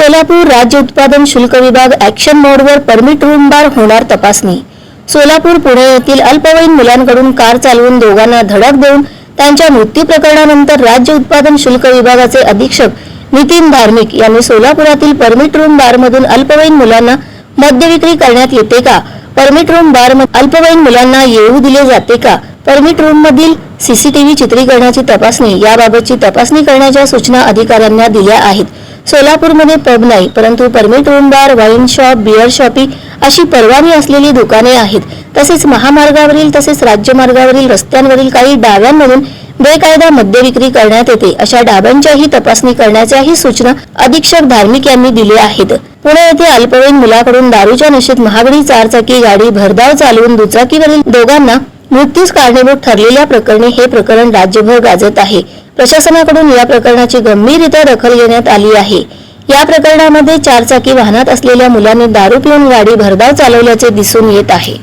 सोलापूर राज्य उत्पादन शुल्क विभाग ॲक्शन मोडवर परमिट रूम बार होणार तपासणी। सोलापूर पुणे येथील अल्पवयीन मुलांकडून कार चालवून दोघांना धडक देऊन त्यांच्या मृत्यू प्रकरणानंतर राज्य उत्पादन शुल्क विभागाचे अधीक्षक नितीन धार्मिक यांनी सोलापुरातील परमिट रूम बारमधून अल्पवयीन मुलांना मद्य विक्री करण्यात येते का, परमिट रूम बारमध्ये अल्पवयीन मुलांना येऊ दिले जाते का, परमिट रूम मधील सीसीटीव्ही चित्रीकरणाची तपासणी याबाबतची तपासणी करण्याच्या सूचना अधिकाऱ्यांना दिल्या आहेत। सोलापूरमध्ये पब नाही, परंतु permit room bar, wine shop, beer shoppe अशी परवानगी असलेली दुकाने आहेत। तसेच महामार्गावरील तसेच राज्यमार्गावरील रस्त्यांवरील काही डाव्यांमधून बेकायदा मद्य विक्री करण्यात येते, अशा डाब्यांच्याही तपासणी करण्याच्याही सूचना अधीक्षक धार्मिक यांनी दिल्या आहेत। पुणे येथे अल्पवयीन मुलाकडून दारूच्या नशेत महागडी चारचाकी गाडी भरधाव चालवून दुचाकीवरील दोघांना मृत्यूस कारणीभूत ठरलेल्या प्रकरणी हे प्रकरण राज्यभर गाजत आहे। प्रशासनाकडून या प्रकरणाची गंभीररित्या दखल घेण्यात आली आहे। या प्रकरणामध्ये चारचाकी वाहनात असलेल्या मुलांनी दारू पिऊन गाडी भरधाव चालवल्याचे दिसून येत आहे।